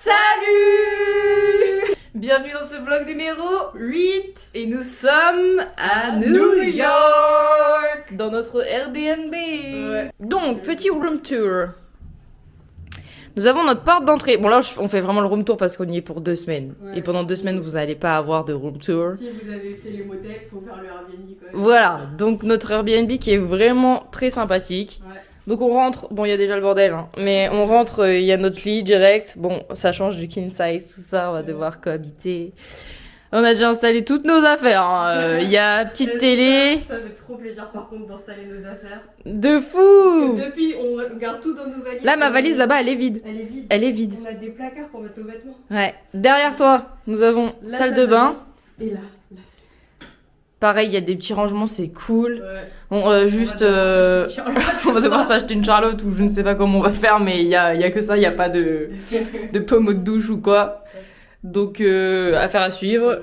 Salut! Bienvenue dans ce vlog numéro 8 et nous sommes à New York dans notre Airbnb. Ouais. Donc, petit room tour. Nous avons notre porte d'entrée. Bon là, on fait vraiment le room tour parce qu'on y est pour 2 semaines. Ouais. Et pendant 2 semaines, vous n'allez pas avoir de room tour. Si vous avez fait les motels, il faut faire le Airbnb quand même. Voilà, donc notre Airbnb qui est vraiment très sympathique. Ouais. Donc on rentre, bon il y a déjà le bordel, hein, mais on rentre, il y a notre lit direct. Bon, ça change du king size, tout ça, on va devoir cohabiter. On a déjà installé toutes nos affaires, hein. Il y a petite télé. Ça fait trop plaisir par contre d'installer nos affaires. De fou! Parce que depuis, on garde tout dans nos valises. Là, ma valise là-bas, elle est vide. Elle est vide. Elle est vide. On a des placards pour mettre nos vêtements. Ouais. Derrière toi, nous avons la salle de bain. Et là c'est... Pareil, il y a des petits rangements, c'est cool. Ouais. Bon, juste, on va devoir s'acheter une Charlotte ou je ne sais pas comment on va faire, mais il y a que ça, il n'y a pas de pommeau de douche ou quoi. Donc, affaire à suivre.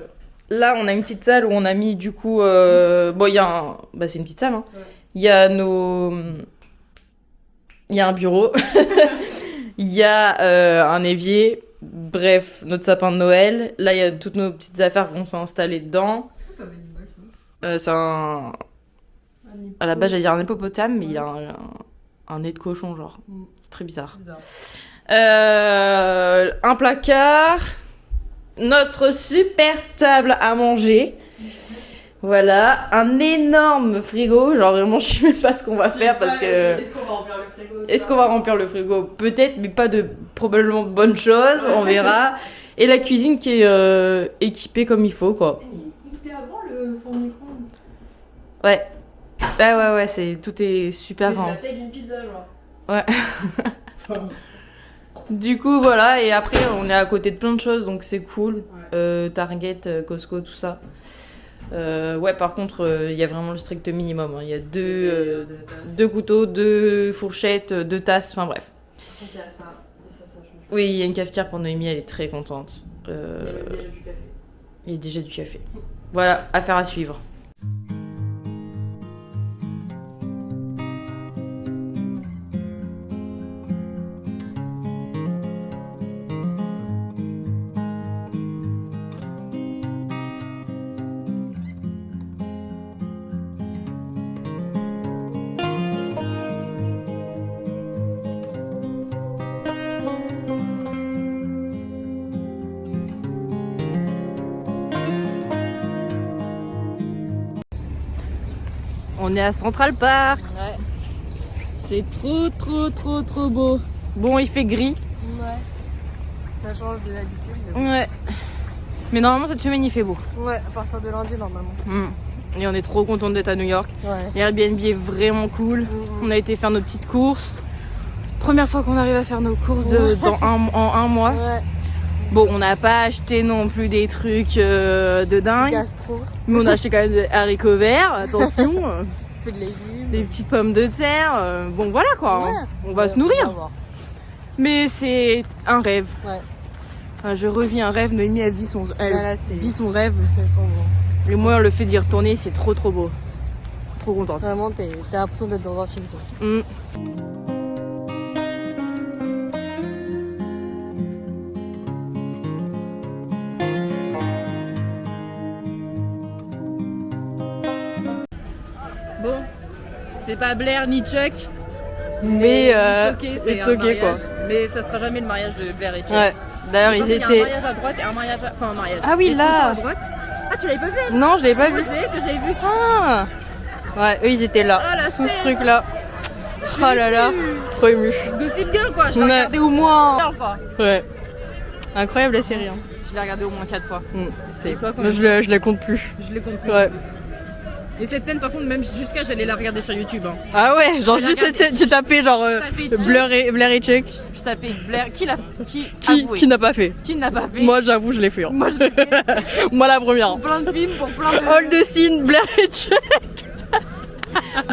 Là, on a une petite salle où on a mis du coup, bon, il y a un, bah c'est une petite salle, hein. Il y a il y a un bureau, il y a un évier, bref, notre sapin de Noël. Là, il y a toutes nos petites affaires qu'on s'est installées dedans. C'est un... À la base, j'allais dire un hippopotame, mais il a un nez de cochon, genre. C'est très bizarre. Un placard. Notre super table à manger. Voilà. Un énorme frigo. Genre, vraiment, je sais même pas ce qu'on va faire parce que... Est-ce qu'on va remplir le frigo? Est-ce qu'on va remplir le frigo? Peut-être, mais pas de probablement bonnes choses. On verra. Et la cuisine qui est équipée comme il faut, quoi. Hyper grand le four micro. Ouais. Ouais, tout est super grand. C'est la taille d'une pizza, genre. Ouais. Du coup, voilà, et après, on est à côté de plein de choses, donc c'est cool. Ouais. Target, Costco, tout ça. Ouais, par contre, il y a vraiment le strict minimum. Hein. Il y a deux couteaux, 2 fourchettes, 2 tasses, enfin bref. Il y a ça. Oui, il y a une cafetière pour Noémie, elle est très contente. Il y a déjà du café. Il y a déjà du café. Voilà, affaire à suivre. On est à Central Park. Ouais. C'est trop beau. Bon, il fait gris. Ouais. Ça change de l'habitude. Ouais. Mais normalement, cette semaine, il fait beau. Ouais, à partir de lundi, normalement. Et on est trop contents d'être à New York. Ouais. Airbnb est vraiment cool. On a été faire nos petites courses. Première fois qu'on arrive à faire nos courses en un mois. Ouais. Bon, on n'a pas acheté non plus des trucs de dingue. Gastro. Mais on a acheté quand même des haricots verts, attention. De légumes. Des petites pommes de terre. Bon, voilà quoi. Ouais. On va se nourrir. Mais c'est un rêve. Ouais. Enfin, je revis un rêve. Noémie, elle vit son rêve. C'est trop beau. Et moi, le fait d'y retourner, c'est trop beau. Trop contente. Vraiment, t'as l'impression d'être dans un film. Quoi. Bon, c'est pas Blair ni Chuck, mais c'est ok quoi. Mais ça sera jamais le mariage de Blair et Chuck. Ouais. D'ailleurs ils étaient. Il y a un mariage à droite et un mariage un mariage. Ah oui là. À droite. Ah tu l'avais pas vu? Non je l'avais pas vu. Que je l'avais vu. Ah. Ouais eux ils étaient là sous ce truc là. Oh là là, trop ému. Gossip Girl quoi. Je l'ai regardé au moins. Ouais. Incroyable la série. Hein. Je l'ai regardé au moins 4 fois. C'est toi quand je la compte plus. Je les compte plus. Ouais. Et cette scène par contre même jusqu'à j'allais la regarder sur YouTube hein. Ah ouais genre juste cette scène tu tapais genre Blair et Chuck. Je tapais Blair qui n'a pas fait. Qui n'a pas fait. Moi j'avoue je l'ai fait hein. Moi je l'ai fait. Moi la première. Pour plein de films, pour plein de all the scene Blair et Chuck.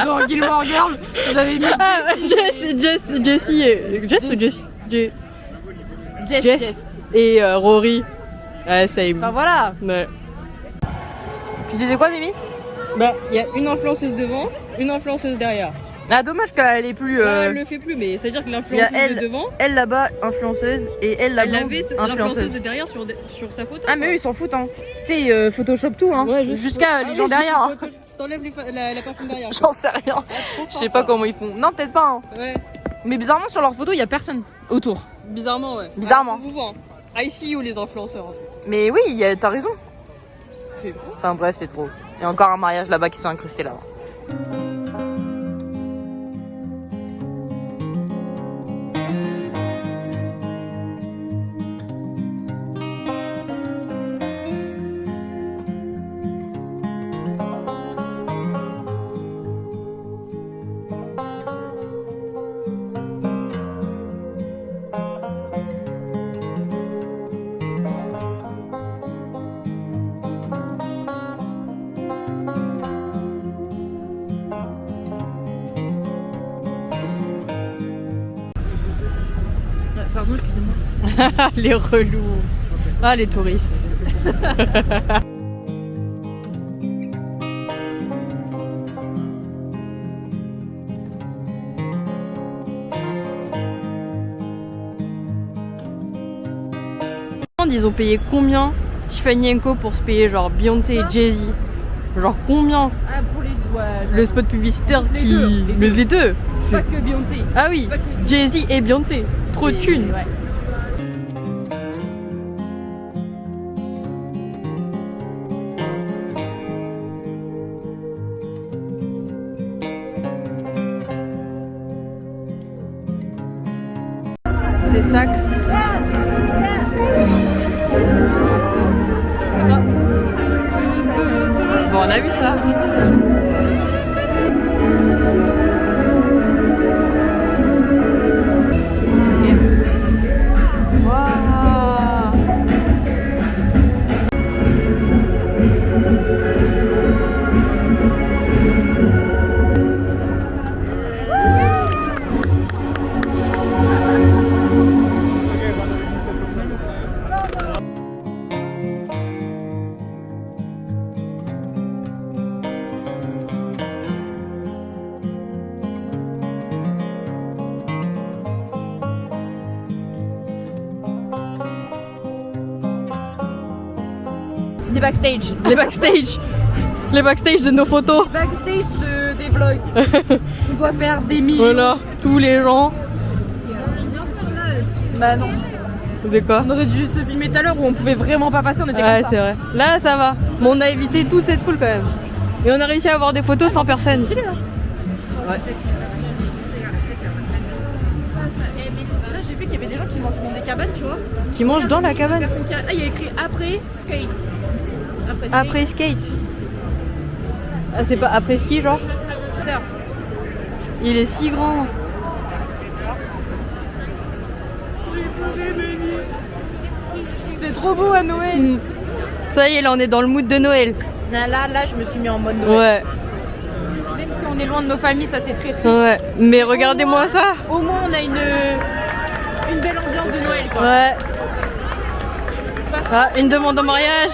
Dans Gilmore Girls j'avais mis Jess et Rory. Ouais ça y est. Enfin voilà. Ouais. Tu disais quoi Mimi? Bah, il y a une influenceuse devant, une influenceuse derrière. Ah, dommage qu'elle est plus. Elle le fait plus, mais c'est à dire que l'influenceuse de devant. Elle là-bas, influenceuse, et elle là-bas, influenceuse. L'influenceuse de derrière sur sa photo. Ah, mais eux ils s'en foutent, hein. Tu sais, Photoshop tout, hein. Ouais, jusqu'à les gens derrière. Hein. T'enlèves la personne derrière. J'en sais rien. Je sais pas comment ils font. Non, peut-être pas, hein. Ouais. Mais bizarrement, sur leur photo, il y a personne autour. Bizarrement, ouais. Bizarrement. Vous voit. I see you, les influenceurs. Mais oui, t'as raison. C'est bon. Enfin bref, c'est trop. Il y a encore un mariage là-bas qui s'est incrusté là-bas. Pardon, excusez-moi. Les relous. Ah, les touristes. Ils ont payé combien Tiffany & Co pour se payer genre Beyoncé et Jay-Z? Genre combien? Ah, pour les doigts. Le spot publicitaire les qui... deux. Mais les deux. Pas que Beyoncé. Ah oui, Jay-Z et Beyoncé. Trop de thunes. Ouais. C'est Saxe. Bon, on a vu ça. Les backstage. Les backstage. Les backstage de nos photos. Les backstage des vlogs. On doit faire des millions. Voilà, tous les gens. Bah non. De quoi? On aurait dû se filmer tout à l'heure où on pouvait vraiment pas passer, on était Ouais, comme ça. c'est vrai. Là, ça va. Mais on a évité toute cette foule quand même. Et on a réussi à avoir des photos sans personne. Stylé, hein. Ouais. Là, j'ai vu qu'il y avait des gens qui mangent dans des cabanes, tu vois. Qui mangent dans la cabane. Ah, il y a écrit après skate. Après skate. Ah, c'est pas après ski, genre? Il est si grand. C'est trop beau à Noël. Ça y est, là on est dans le mood de Noël. Là, je me suis mis en mode Noël. Ouais. Même si on est loin de nos familles, ça c'est très triste. Ouais. Mais regardez-moi ça. Au moins, on a une belle ambiance de Noël, quoi. Ouais. Ah, une demande en mariage.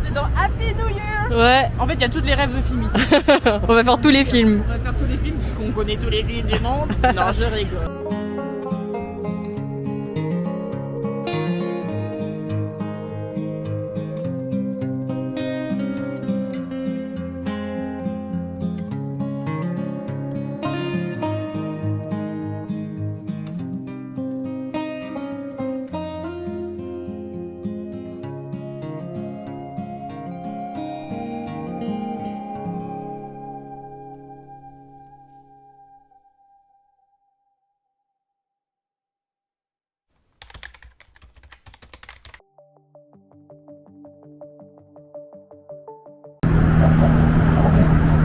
C'est dans Happy New Year. Ouais. En fait, il y a tous les rêves de films ici. On va faire tous les films. On va faire tous les films, vu qu'on connaît tous les films du monde. Non, je rigole.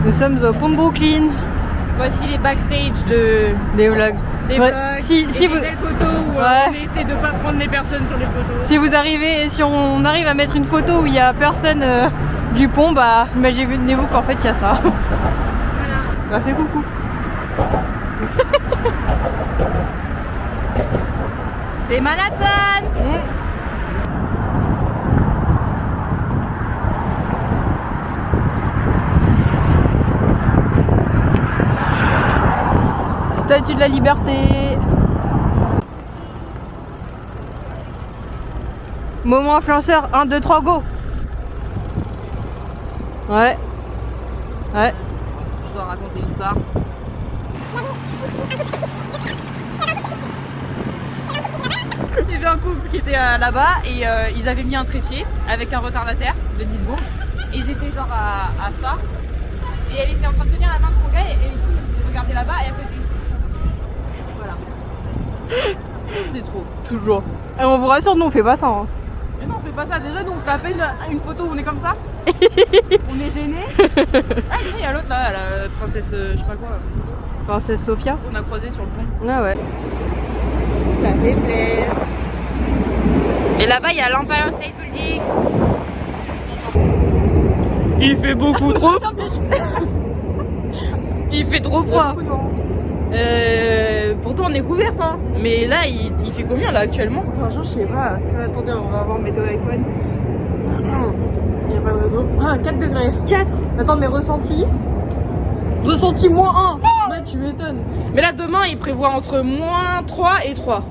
Nous sommes au pont de Brooklyn. Voici les backstage des vlogs. Des ouais. vlogs, si et vous... des belles photos où ouais. on essaie de pas prendre les personnes sur les photos. Si on arrive à mettre une photo où il y a personne du pont, bah imaginez-vous qu'en fait il y a ça. Voilà. Bah fais coucou. C'est Manhattan. Statue de la Liberté. Moment influenceur, 1, 2, 3, go. Ouais. Ouais. Je dois raconter l'histoire. Il y avait un couple qui était là-bas et ils avaient mis un trépied avec un retardataire de 10 secondes. Et ils étaient genre à ça. Et elle était en train de tenir la main de son gars et il regardait là-bas et elle faisait. Voilà. C'est trop. Toujours. Et on vous rassure, nous on fait pas ça. Hein. Mais non, on fait pas ça. Déjà, nous on fait à peine une photo où on est comme ça. On est gênés. Ah, tiens, il y a l'autre là, la princesse, je sais pas quoi. Princesse Sophia. On a croisé sur le pont. Ah ouais. Ça fait plaisir. Et là-bas, il y a l'Empire State Building. Il fait beaucoup trop. Il fait trop froid. Pourtant, on est couverte, hein. Mais là, il fait combien là actuellement? Franchement, je sais pas. Attendez, on va voir météo iPhone. Il n'y a pas de réseau. Ah, 4 degrés. 4. Attends, mais ressenti. Ressenti -1. Oh ouais, tu m'étonnes. Mais là, demain, il prévoit entre -3 et 3.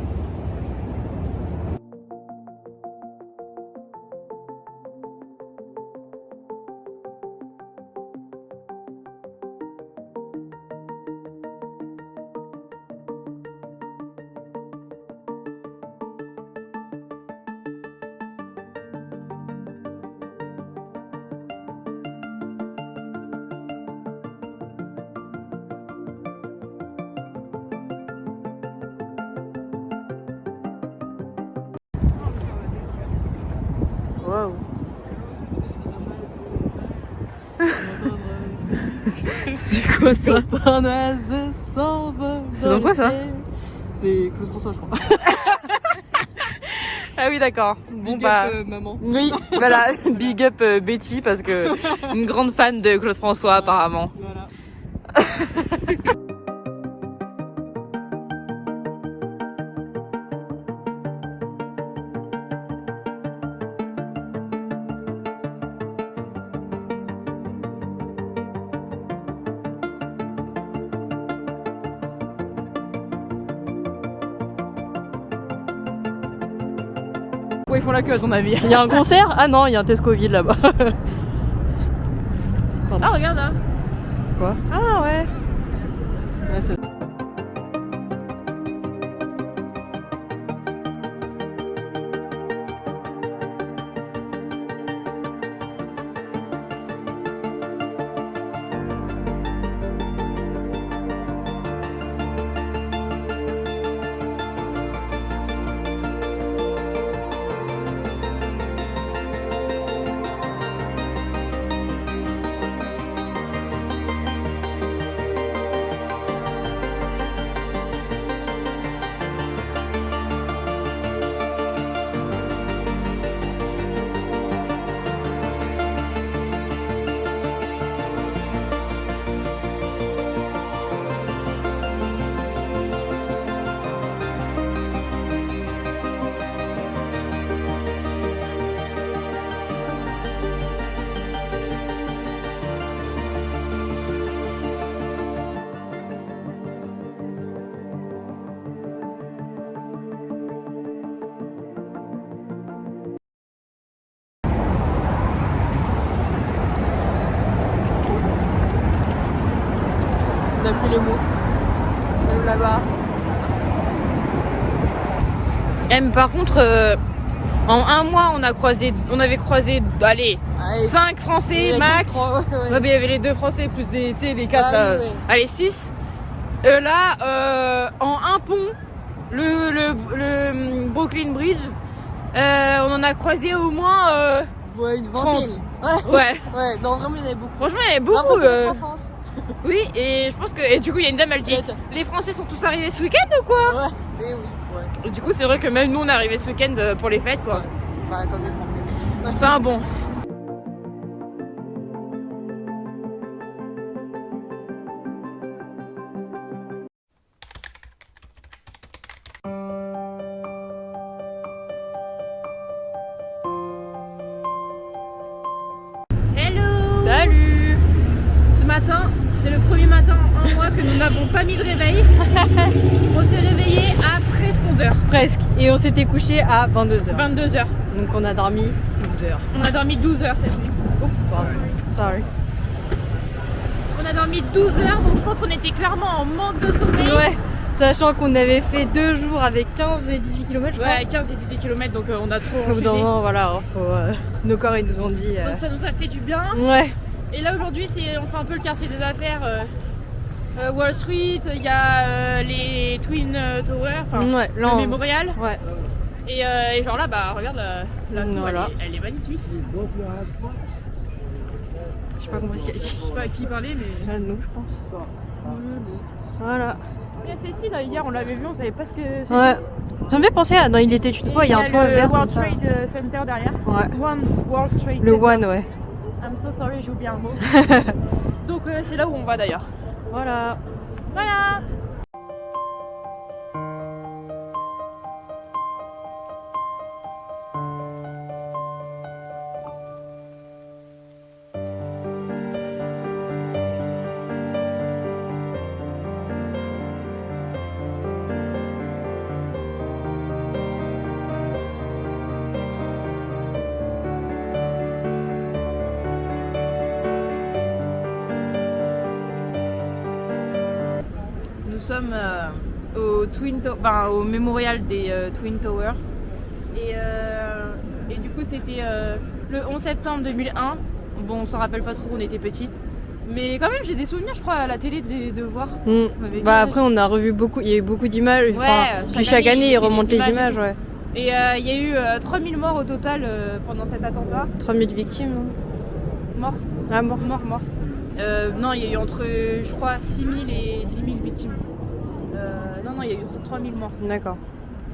Wow. C'est quoi ça? C'est dans quoi ça? C'est Claude François, je crois. Ah oui, d'accord. Bon, bah, maman. Oui, voilà, big up Betty parce que une grande fan de Claude François apparemment. Voilà. Pourquoi ils font la queue à ton avis? Il y a un concert? Ah non, il y a un Tescoville là-bas. Ah, regarde là. Quoi? Ah ouais. Ouais, c'est... On a plus les mots. On est là-bas. Mais par contre, en un mois, on avait croisé, allez, 5 Français max. Ouais, mais il y avait les 2 Français plus les 4 là. Oui. Allez, 6. Là, en un pont, le Brooklyn Bridge, on en a croisé au moins ouais, une 30. vingtaine. Ouais. Ouais, non, vraiment, il y en avait beaucoup. Franchement, il y avait beaucoup. Oui, et je pense que... Et du coup, il y a une dame, elle dit les Français sont tous arrivés ce week-end ou quoi? Ouais, et oui, ouais. Et du coup, c'est vrai que même nous, on est arrivés ce week-end pour les fêtes, quoi. Ouais. Bah, comme les Français. Enfin, bon. Hello. Salut. Ce matin, c'est le premier matin en un mois que nous n'avons pas mis de réveil. On s'est réveillé à presque 11h. Presque. Et on s'était couché à 22h. 22h. Donc on a dormi 12h. On a dormi 12h cette nuit. Oh, pardon. Sorry. On a dormi 12h, donc je pense qu'on était clairement en manque de sommeil. Ouais. Sachant qu'on avait fait 2 jours avec 15 et 18 km, je crois. Ouais, 15 et 18 km, donc on a trop Au bout d'un enchaîné. moment, voilà, nos corps ils nous ont dit. Donc ça nous a fait du bien. Ouais. Et là aujourd'hui, on fait un peu le quartier des affaires. Wall Street, il y a les Twin Towers, enfin Ouais, là, le mémorial. Ouais. Et genre là, bah regarde la tour, Voilà. elle est magnifique. J'ai pas compris ce qu'elle a dit. Je sais pas à qui parler, mais. À nous, je pense. Voilà. Il y a celle-ci là, hier on l'avait vu, on savait pas ce que c'était. Ouais. Ça me fait penser à dans Il était une fois, il y a un toit vert. Le World comme ça. Trade Center derrière. Ouais. One World Trade Le Center. One, ouais. I'm so sorry, j'ai oublié un mot. Donc c'est là où on va d'ailleurs. Voilà. Voilà. Nous sommes au mémorial des Twin Towers. Et du coup, c'était le 11 septembre 2001. Bon, on s'en rappelle pas trop, on était petites. Mais quand même, j'ai des souvenirs, je crois, à la télé de voir. Bah après, on a revu beaucoup, il y a eu beaucoup d'images. Puis chaque année, ils remontent les images, ouais. Et il y a eu 3000 morts au total pendant cet attentat. 3000 victimes, non? Morts. Ah, mort. Mort. Non, il y a eu entre, je crois, 6000 et 10 000 victimes. Non, il y a eu 3000 morts. D'accord.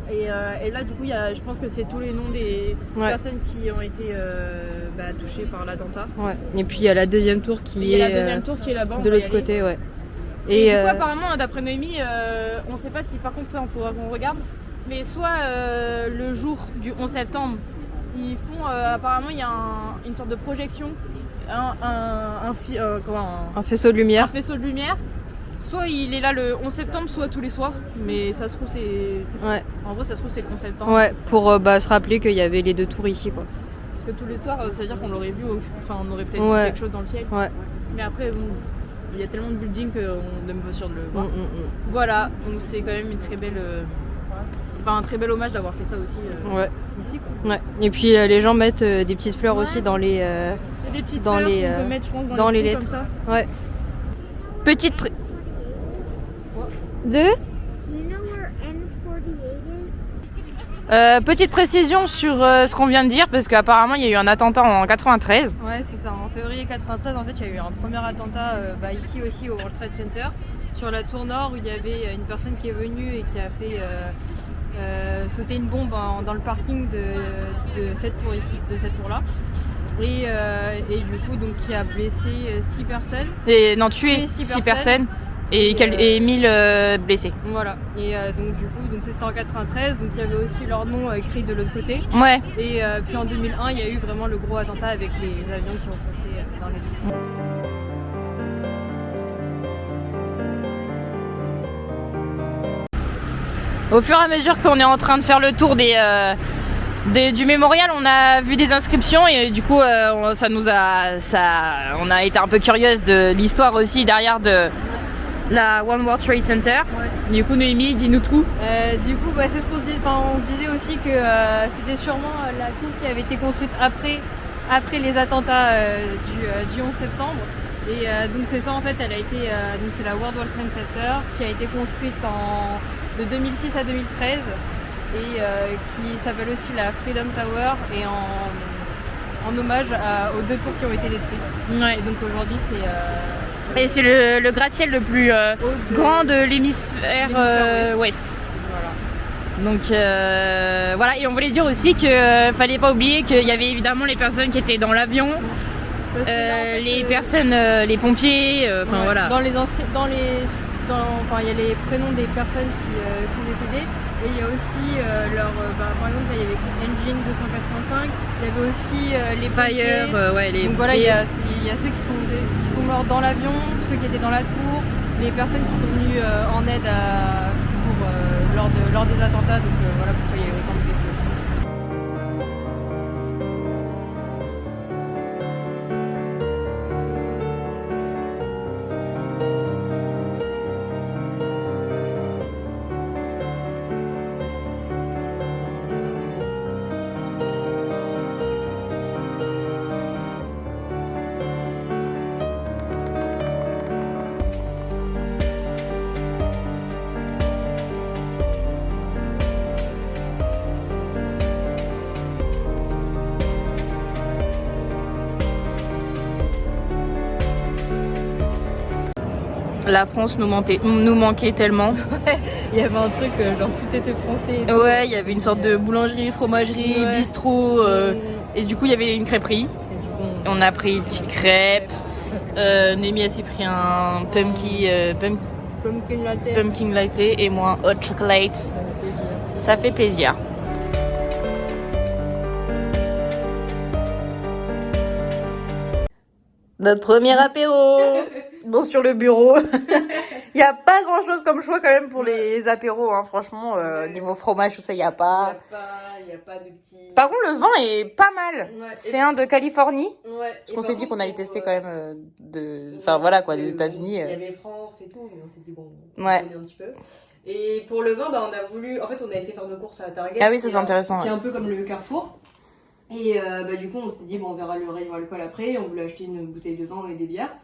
Et là, du coup, je pense que c'est tous les noms des personnes qui ont été touchées par l'attentat. Ouais. Et puis il y a la deuxième tour qui est la deuxième tour qui est là-bas. De l'autre côté, ouais. Et du coup, apparemment, d'après Noémie, on sait pas si par contre ça, il faudra qu'on regarde. Mais soit le jour du 11 septembre, ils font apparemment il y a une sorte de projection, un faisceau de lumière. Un faisceau de lumière. Soit il est là le 11 septembre, soit tous les soirs. Mais ça se trouve c'est. Ouais. En gros, ça se trouve c'est le 11 septembre. Ouais. Pour se rappeler qu'il y avait les 2 tours ici, quoi. Parce que tous les soirs, ça veut dire qu'on l'aurait vu. Enfin, on aurait peut-être vu quelque chose dans le ciel. Ouais. Mais après, bon, il y a tellement de buildings qu'on n'est pas sûr de le voir. Voilà. Donc c'est quand même une très belle. Un très bel hommage d'avoir fait ça aussi ici, quoi. Ouais. Et puis les gens mettent des petites fleurs aussi dans les des petites fleurs qu'on peut mettre, je pense, dans les lettres. Comme ça. Ouais. Petite petite précision sur ce qu'on vient de dire, parce qu'apparemment il y a eu un attentat en 93. Ouais, c'est ça. En février 93, en fait, il y a eu un premier attentat ici aussi au World Trade Center, sur la tour nord, où il y avait une personne qui est venue et qui a fait sauter une bombe dans le parking de cette tour ici, de cette tour-là. Et du coup, donc, qui a blessé 6 personnes. Et non, tué 6 personnes. Et 1000 blessés. Voilà. Et donc du coup, c'était en 93, donc il y avait aussi leur nom écrit de l'autre côté. Ouais. Et puis en 2001, il y a eu vraiment le gros attentat avec les avions qui ont foncé dans les deux. Au fur et à mesure qu'on est en train de faire le tour du mémorial, on a vu des inscriptions et du coup, on a été un peu curieuse de l'histoire aussi derrière de la One World Trade Center. Ouais. Du coup, Noémie, dis-nous tout. Du coup, c'est ce qu'on se disait. On se disait aussi que c'était sûrement la tour qui avait été construite après les attentats du 11 septembre. Et donc c'est ça en fait. Elle a été donc c'est la World Trade Center qui a été construite de 2006 à 2013 et qui s'appelle aussi la Freedom Tower et en hommage aux 2 tours qui ont été détruites. Ouais. Et donc aujourd'hui c'est Et c'est le gratte-ciel le plus grand de l'hémisphère ouest. Voilà. Donc voilà, et on voulait dire aussi que fallait pas oublier qu'il y avait évidemment les personnes qui étaient dans l'avion, les personnes, les pompiers, enfin voilà. Enfin, il y a les prénoms des personnes qui sont décédées. Et il y a aussi par exemple il y avait Engine 285, il y avait aussi les Fire, les donc voilà, il y a ceux qui sont morts dans l'avion, ceux qui étaient dans la tour, les personnes qui sont venues en aide lors des attentats, donc voilà pourquoi il y a eu autant de décès. La France nous manquait tellement. Il y avait un truc, genre tout était français. Ouais, il y avait une sorte de boulangerie, fromagerie, bistrot. Et du coup, il y avait une crêperie. Et on a pris une petite crêpe. Némi, elle s'est pris un pumpkin latte et moi un hot chocolate. Ça fait plaisir. Notre premier apéro. Bon, sur le bureau. Il n'y a pas grand chose comme choix quand même pour les apéros, hein. Franchement, niveau fromage, tout ça, il n'y a pas. Il n'y a pas de petits. Par contre, le vin est pas mal. Ouais, c'est un de Californie. Ouais. Parce qu'on s'est dit qu'on allait tester quand même Enfin voilà quoi, des États-Unis. Il y avait France et tout, mais on s'est dit bon, on ouais. connaît un petit peu. Et pour le vin, bah, on a voulu. En fait, on a été faire nos courses à Target. Ah oui, ça c'est intéressant. Qui est un peu comme le Carrefour. Et bah, du coup, on s'est dit, bon, on verra le rayon alcool après. On voulait acheter une bouteille de vin et des bières.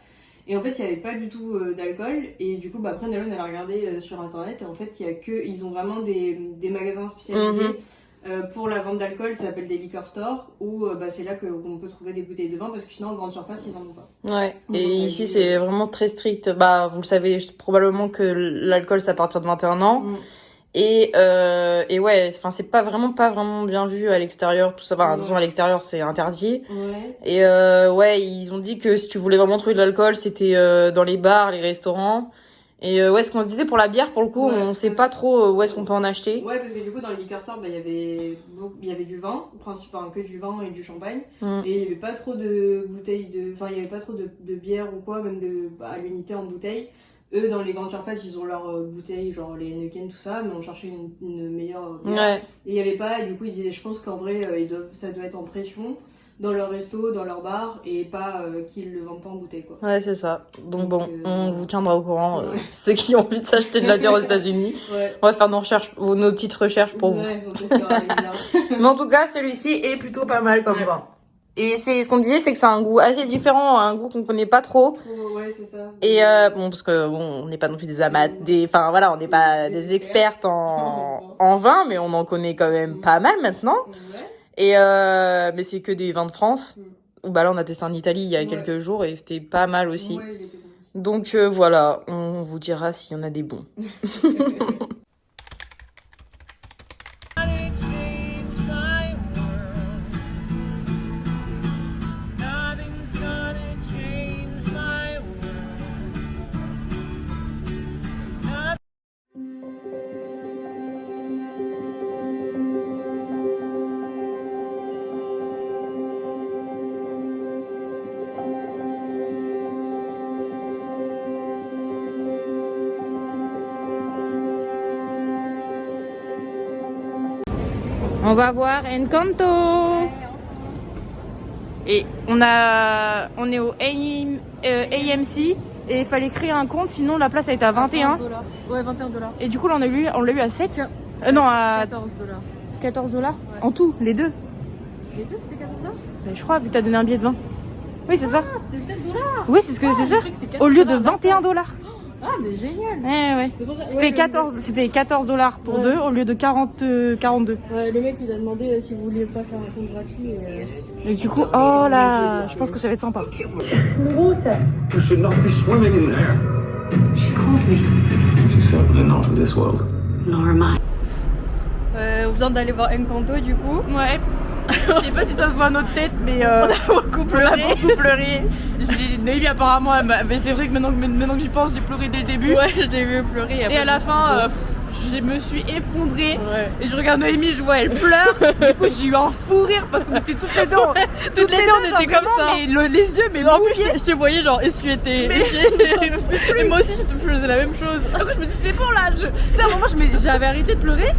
Et en fait, il n'y avait pas du tout d'alcool. Et du coup, bah, après, Nalon, elle a regardé sur internet. Et en fait, ils ont vraiment des magasins spécialisés pour la vente d'alcool. Ça s'appelle des liquor stores. Où bah, c'est là qu'on peut trouver des bouteilles de vin. Parce que sinon, en grande surface, ils en ont pas. Ouais. Et ici, c'est vraiment très strict. Bah, vous le savez probablement que l'alcool, c'est à partir de 21 ans. Et ouais, enfin c'est pas vraiment bien vu à l'extérieur, tout ça. Enfin, attention, à l'extérieur c'est interdit. Ouais. Et ouais, ils ont dit que si tu voulais vraiment trouver de l'alcool, c'était dans les bars, les restaurants. Et ouais, ce qu'on se disait pour la bière, pour le coup, on sait pas trop où est-ce qu'on peut en acheter. Ouais, parce que du coup dans le liquor store, bah il y avait du vin, principalement que du vin et du champagne. Et il y avait pas trop de bouteilles il y avait pas trop de bière ou quoi, même à l'unité en bouteille. Eux, dans les grandes surfaces, ils ont leurs bouteilles, genre les Heineken, tout ça, mais on cherchait une meilleure bière. Ouais. Et il n'y avait pas, et du coup, ils disaient, je pense qu'en vrai, ça doit être en pression dans leur resto, dans leur bar, et pas qu'ils le vendent pas en bouteille, quoi. Ouais, c'est ça. Donc bon, on vous tiendra au courant, ceux qui ont envie de s'acheter de la bière aux États-Unis. Ouais. On va faire nos petites recherches pour vous. Ouais, on testera les bières. Mais en tout cas, celui-ci est plutôt pas mal comme vin. Et c'est ce qu'on disait, c'est que c'est un goût assez différent, un goût qu'on connaît pas trop. Ouais, c'est ça. Et bon, parce que bon, on n'est pas non plus des amateurs, enfin voilà, on n'est pas des expertes en vin, mais on en connaît quand même pas mal maintenant. Et mais c'est que des vins de France. Bah là, on a testé en Italie il y a quelques jours et c'était pas mal aussi. Ouais, il était bon. Donc voilà, on vous dira s'il y en a des bons. On va voir Encanto. Et on est au AMC et il fallait créer un compte, sinon la place a été à 21. Ouais, $21. Et du coup, là, on l'a eu à 7. Non, à $14. $14 ouais. En tout, les deux. Les deux, c'était $14 Je crois, vu que t'as donné un billet de 20. Oui, c'est ça. C'était $7. Oui, c'est ce que c'est ça. Au lieu de $21. Ah, mais génial. Ouais. C'était 14 $ pour deux au lieu de 42. Ouais, le mec il a demandé si vous vouliez pas faire un compte gratuit. Et du coup, oh là, je pense que ça va être sympa. You should not be swimming in there. She called me. She's simply not of this world. Nor am I. On vient d'aller voir Encanto du coup. Ouais. Je sais pas si ça se voit à notre tête, mais on a beaucoup pleuré. Noémie apparemment, mais c'est vrai que maintenant que j'y pense, j'ai pleuré dès le début. Ouais, je t'ai vu pleurer. Et à la fin, je me suis effondrée. Ouais. Et je regarde Noémie, je vois elle pleure. Du coup, j'ai eu un fou rire parce qu'on était toutes les deux. Toutes les deux, on était comme ça. Mais les yeux, mais en plus, je te voyais genre essuyer tes. Et moi aussi, je faisais la même chose. Après, je me dis, c'est bon là. Tu sais, à un moment, j'avais arrêté de pleurer.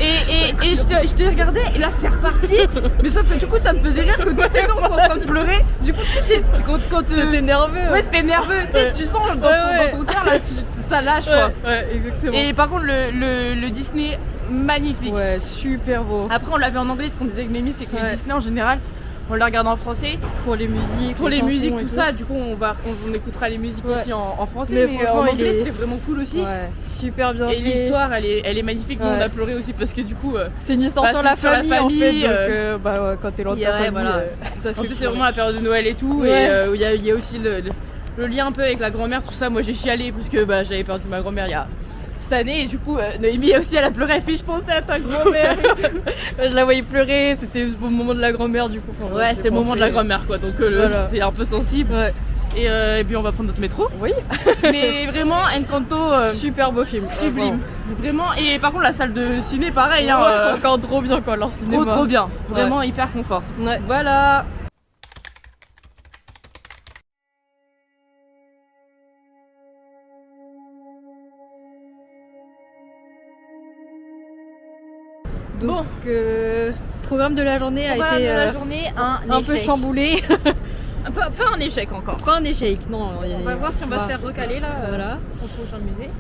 Et je te regardais. Et là, c'est reparti. Mais sauf que du coup, ça me faisait rire que toutes les deux, on sont en train de pleurer. Du coup, tu sais, quand t'es nerveux. Ouais, c'était nerveux. Tu sens dans ton cœur là, ça lâche quoi. Ouais, exactement. Et par contre, le Disney, magnifique. Ouais, super beau. Après, on l'a vu en anglais, ce qu'on disait avec Mémie, c'est que les Disney en général, on les regarde en français. Pour les musiques. Pour les musiques, tout ça. Du coup, on écoutera les musiques aussi en français. Mais en anglais, c'était vraiment cool aussi. Ouais, super bien fait. Et l'histoire, elle est magnifique. Nous, on a pleuré aussi parce que du coup, c'est une histoire sur la famille en fait. Donc, quand t'es loin de ta famille, ça fait. En plus, c'est vraiment la période de Noël et tout. Et il y a aussi le lien un peu avec la grand-mère, tout ça. Moi, j'ai chialé parce que j'avais perdu ma grand-mère il y a cette année et du coup Noémie aussi elle a pleuré, elle fait je pensais à ta grand-mère. Je la voyais pleurer, c'était au moment de la grand-mère du coup. Ouais, c'était le moment de la grand-mère quoi, donc c'est un peu sensible. Ouais. Et puis on va prendre notre métro. Oui. Mais vraiment Encanto, super beau film. Sublime. Vraiment. Et par contre la salle de ciné pareil. Encore trop bien quoi leur cinéma. Trop bien. Vraiment hyper confort. Ouais. Voilà. Donc, programme de la journée a été un peu chamboulé. Pas un échec encore. Pas un échec, non. On va voir si on va se faire recaler là au prochain musée.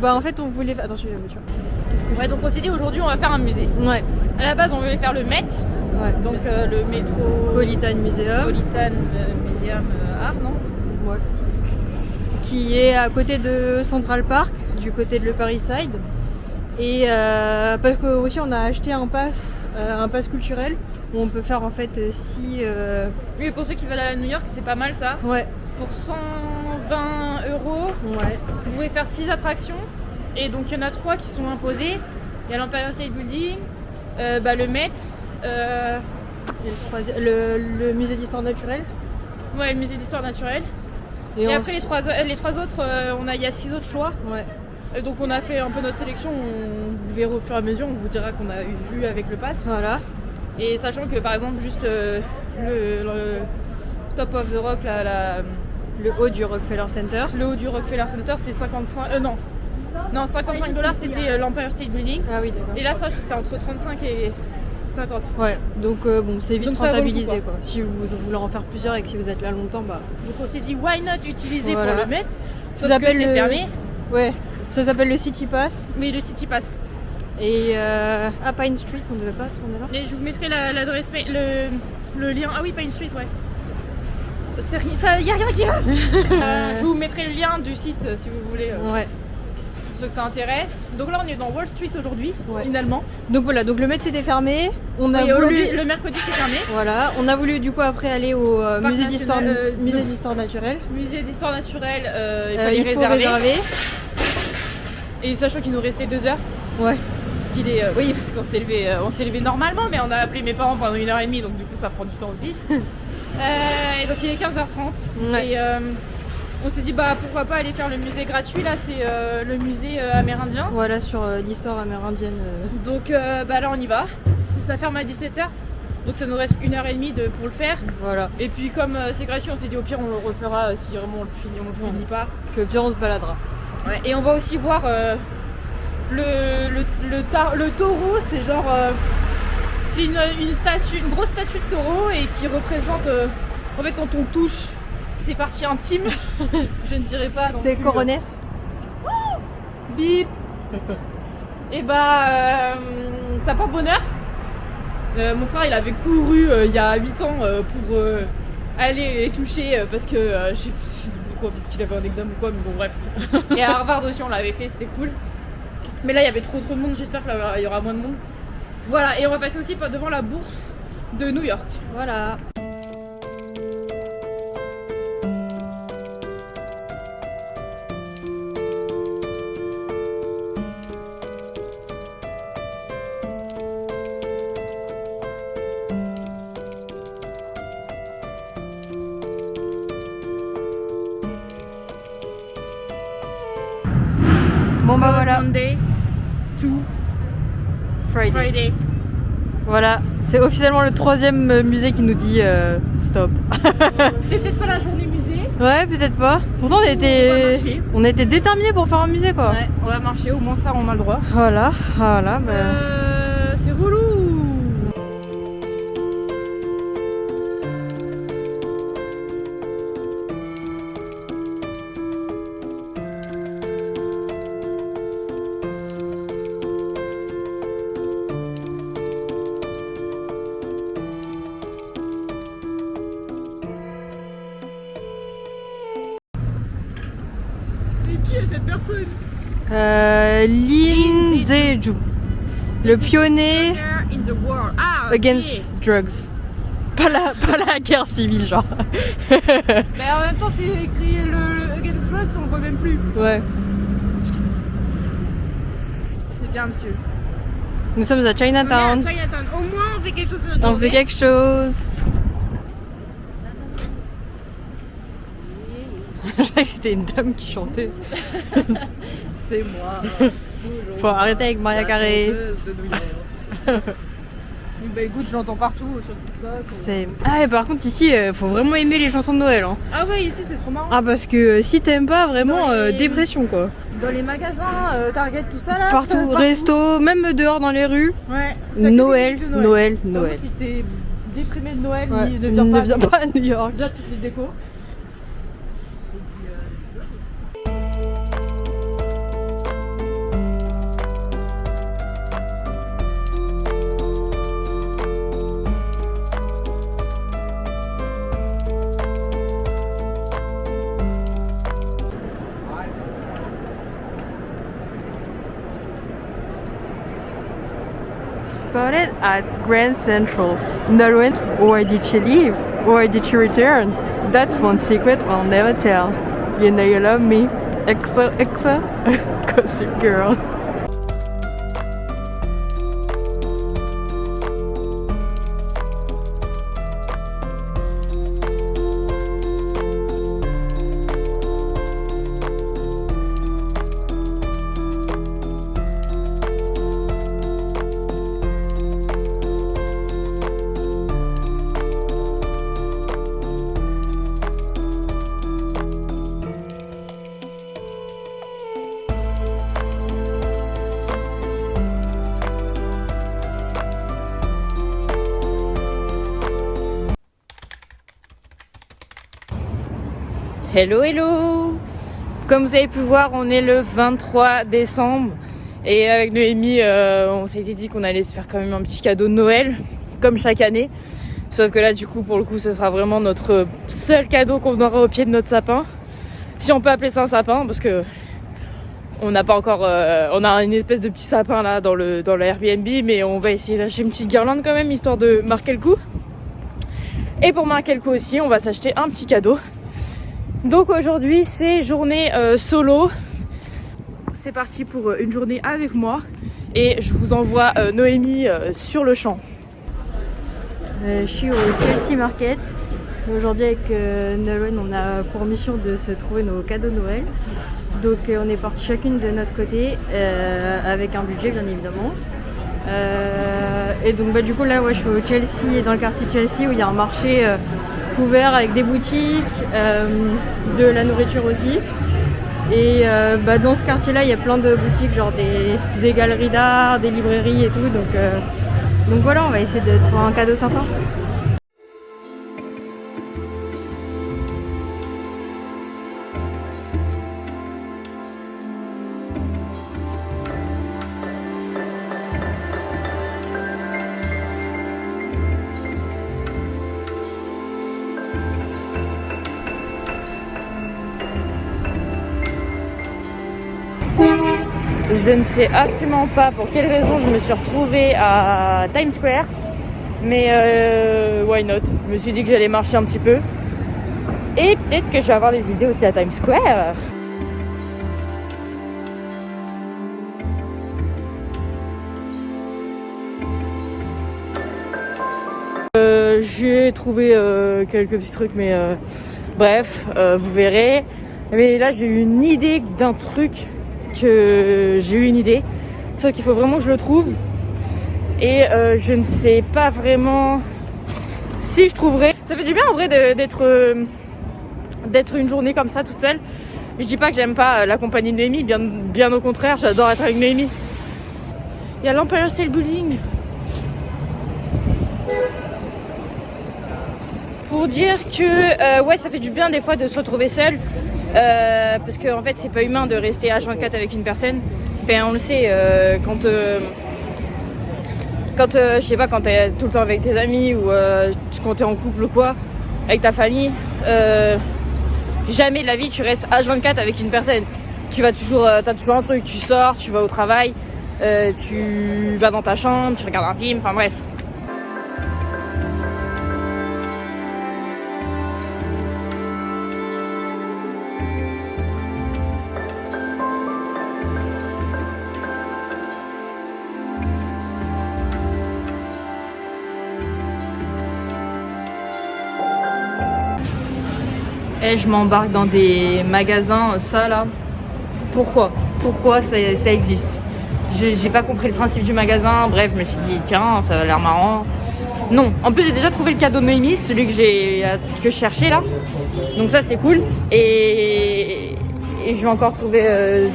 En fait, on voulait faire. Attends, je suis la voiture. Ouais, donc on s'est dit aujourd'hui on va faire un musée. Ouais. À la base, on voulait faire le Met. Ouais. Donc le Metropolitan Museum. Museum Art, non? Ouais. Qui est à côté de Central Park, du côté de le Paris-Side. Et parce que aussi on a acheté un pass culturel où on peut faire en fait 6. Oui, pour ceux qui veulent aller à New York, c'est pas mal ça. Ouais. Pour 120 €, vous pouvez faire 6 attractions. Et donc il y en a 3 qui sont imposées. Il y a l'Empire State Building, le Met, le musée d'histoire naturelle. Ouais, le musée d'histoire naturelle. Et après les trois autres, il y a 6 autres choix. Ouais. Et donc on a fait un peu notre sélection, on verra au fur et à mesure, on vous dira qu'on a vu avec le pass. Voilà. Et sachant que par exemple juste le Top of the Rock, le haut du Rockefeller Center. Le haut du Rockefeller Center c'est 55 $, c'était l'Empire State Building. Ah oui, d'accord. Et là ça c'était entre 35 et 50. Ouais, donc c'est vite rentabilisé coup, quoi. Si vous voulez en faire plusieurs et que si vous êtes là longtemps, Donc on s'est dit why not utiliser pour le Met. Ça s'appelle c'est fermé. Ouais. Ça s'appelle le City Pass. Oui, le City Pass. Et à Pine Street, on ne devait pas tourner là. Et je vous mettrai l'adresse, le lien. Ah oui, Pine Street, ouais. Il n'y a rien qui va. Je vous mettrai le lien du site si vous voulez. Ouais. Pour ceux que ça intéresse. Donc là, on est dans Wall Street aujourd'hui, finalement. Donc voilà, donc le Met c'était fermé. Le mercredi c'est fermé. Voilà, on a voulu du coup après aller au musée d'histoire naturelle. Musée d'histoire naturelle, il faut réserver. Et sachant qu'il nous restait 2 heures. Ouais. Parce qu'on s'est levé normalement, mais on a appelé mes parents pendant 1h30, donc du coup ça prend du temps aussi. Et donc il est 15h30. Ouais. Et on s'est dit pourquoi pas aller faire le musée gratuit là, c'est le musée amérindien. Voilà, sur l'histoire amérindienne. Donc là on y va. Ça ferme à 17h. Donc ça nous reste 1h30 pour le faire. Voilà. Et puis comme c'est gratuit, on s'est dit au pire on le refera si vraiment on le finit pas. Puis au pire on se baladera. Ouais, et on va aussi voir le taureau, c'est genre c'est une grosse statue de taureau et qui représente en fait quand on touche ses parties intimes, je ne dirais pas. C'est Coronès. Bip. Et ça porte bonheur. Mon frère il avait couru il y a 8 ans pour aller les toucher parce que quoi, parce qu'il avait un examen ou quoi, mais bon bref. Et à Harvard aussi on l'avait fait, c'était cool. Mais là il y avait trop de monde, j'espère qu'il y aura moins de monde. Voilà, et on va passer aussi devant la bourse de New York. Voilà. Bon bah voilà. Monday to Friday. Voilà, c'est officiellement le 3e musée qui nous dit stop. C'était peut-être pas la journée musée. Ouais, peut-être pas. Pourtant on était déterminés pour faire un musée quoi. Ouais, on va marcher, au moins ça on a le droit. Voilà, bah... c'est relou. Qui est cette personne? Lin Zejou, le pionnier in the world. against drugs. Pas la guerre civile, genre. Mais en même temps, c'est écrit le against drugs, on le voit même plus. Ouais. C'est bien, monsieur. Nous sommes à Chinatown. Chinatown. Au moins, on fait quelque chose de notre On fait quelque chose. Je croyais que c'était une dame qui chantait. C'est moi. Faut arrêter avec Maria Carré. Bah écoute, je l'entends partout sur TikTok. Ah, et par contre, ici, faut vraiment aimer les chansons de Noël. Hein. Ah ouais, ici c'est trop marrant. Ah, parce que si t'aimes pas, vraiment, dépression quoi. Dans les magasins, Target, tout ça là. Partout, resto, même dehors dans les rues. Ouais. Noël. Donc, si t'es déprimé de Noël, Ouais. ne viens pas à New York. Déjà toutes les décos. Spotted at Grand Central. Norwin, where did she leave? Where did she return? That's one secret I'll never tell. You know you love me. XOXO. Gossip Girl. Hello hello. Comme vous avez pu voir, on est le 23 décembre et avec Noémie on s'était dit qu'on allait se faire quand même un petit cadeau de Noël comme chaque année, sauf que là du coup pour le coup ce sera vraiment notre seul cadeau qu'on aura au pied de notre sapin, si on peut appeler ça un sapin, parce que on n'a pas encore on a une espèce de petit sapin là dans le Airbnb, mais on va essayer d'acheter une petite guirlande quand même histoire de marquer le coup. Et pour marquer le coup aussi, on va s'acheter un petit cadeau. Donc aujourd'hui c'est journée solo, c'est parti pour une journée avec moi et je vous envoie Noémie sur le champ. Je suis au Chelsea Market. Aujourd'hui avec Norwin, on a pour mission de se trouver nos cadeaux de Noël. Donc on est parti chacune de notre côté avec un budget bien évidemment. Et donc du coup là ouais, je suis au Chelsea, dans le quartier de Chelsea où il y a un marché ouvert avec des boutiques, de la nourriture aussi. Et dans ce quartier là il y a plein de boutiques, genre des galeries d'art, des librairies et tout. Donc voilà, on va essayer de trouver un cadeau sympa. Je ne sais absolument pas pour quelle raison je me suis retrouvée à Times Square. Mais why not? Je me suis dit que j'allais marcher un petit peu. Et peut-être que je vais avoir des idées aussi à Times Square. J'ai trouvé quelques petits trucs, mais bref, vous verrez. Mais là, j'ai eu une idée d'un truc sauf qu'il faut vraiment que je le trouve. Et je ne sais pas vraiment si je trouverai. Ça fait du bien en vrai d'être une journée comme ça toute seule. Je dis pas que j'aime pas la compagnie de Noémie, bien au contraire, j'adore être avec Noémie. Il y a l'Empire State Building. Pour dire que ouais, ça fait du bien des fois de se retrouver seule, parce que en fait c'est pas humain de rester H24 avec une personne. Enfin, on le sait, quand je sais pas, quand t'es tout le temps avec tes amis ou quand t'es en couple ou quoi, avec ta famille, jamais de la vie tu restes H24 avec une personne. T'as toujours un truc, tu sors, tu vas au travail, tu vas dans ta chambre, tu regardes un film, enfin bref. Et je m'embarque dans des magasins, ça là. Pourquoi ça existe? J'ai pas compris le principe du magasin. Bref, je me suis dit, tiens, ça a l'air marrant. Non, en plus j'ai déjà trouvé le cadeau de Noémie, celui que je cherchais là. Donc ça c'est cool. Et je vais encore trouver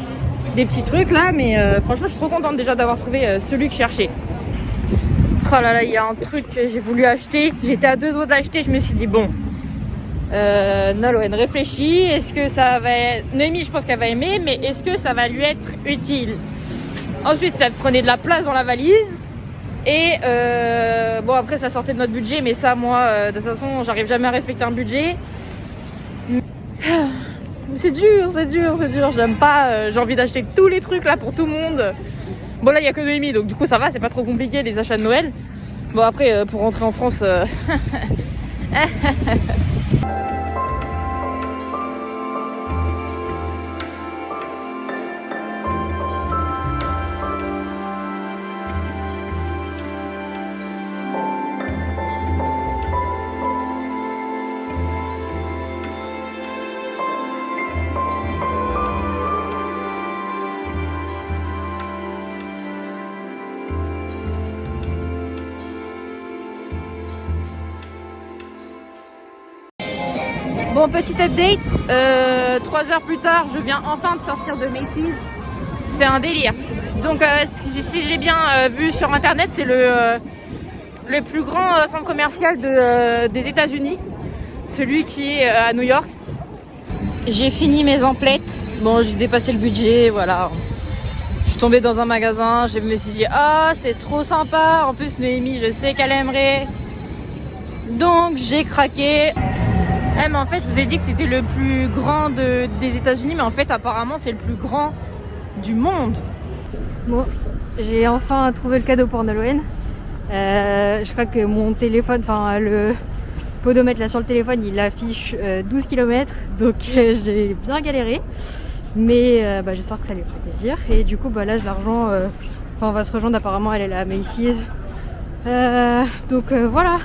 des petits trucs là. Mais franchement, je suis trop contente déjà d'avoir trouvé celui que je cherchais. Oh là là, il y a un truc que j'ai voulu acheter. J'étais à 2 doigts d'acheter, je me suis dit, bon. Nolwenn réfléchit, est-ce que ça va... Noémie, je pense qu'elle va aimer, mais est-ce que ça va lui être utile? Ensuite, ça prenait de la place dans la valise. Et bon, après, ça sortait de notre budget, mais ça, moi, de toute façon, j'arrive jamais à respecter un budget. C'est dur. J'aime pas, j'ai envie d'acheter tous les trucs là pour tout le monde. Bon, là, il y a que Noémie, donc du coup, ça va, c'est pas trop compliqué les achats de Noël. Bon, après, pour rentrer en France... Bon, petit update, 3 heures plus tard, je viens enfin de sortir de Macy's. C'est un délire. Donc, si j'ai bien vu sur internet, c'est le plus grand centre commercial des États-Unis, celui qui est à New York. J'ai fini mes emplettes. Bon, j'ai dépassé le budget, voilà. Je suis tombée dans un magasin, je me suis dit, ah, c'est trop sympa. En plus, Noémie, je sais qu'elle aimerait. Donc, j'ai craqué. Mais en fait, je vous ai dit que c'était le plus grand des États-Unis, mais en fait, apparemment, c'est le plus grand du monde. Bon, j'ai enfin trouvé le cadeau pour Nolwenn. Je crois que mon téléphone, enfin le podomètre là sur le téléphone, il affiche 12 km, donc j'ai bien galéré. Mais j'espère que ça lui fera plaisir. Et du coup, là, je la rejoins. On va se rejoindre. Apparemment, elle est là à Macy's. Donc voilà.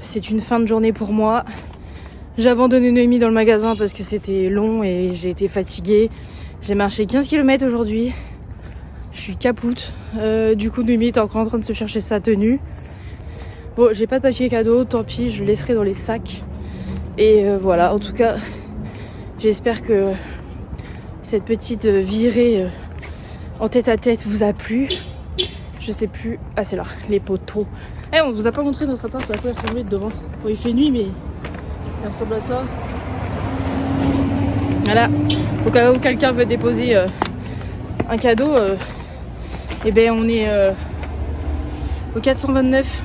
C'est une fin de journée pour moi. J'ai abandonné Noémie dans le magasin parce que c'était long et j'ai été fatiguée. J'ai marché 15 km aujourd'hui. Je suis capoute. Du coup, Noémie est encore en train de se chercher sa tenue. Bon, j'ai pas de papier cadeau, tant pis, je le laisserai dans les sacs. Et voilà, en tout cas, j'espère que cette petite virée en tête à tête vous a plu. Je sais plus. Ah, c'est là, les poteaux. On vous a pas montré notre appart, à quoi il ressemblait devant. Bon, il fait nuit, mais il ressemble à ça. Voilà. Au cas où quelqu'un veut déposer un cadeau, on est au 429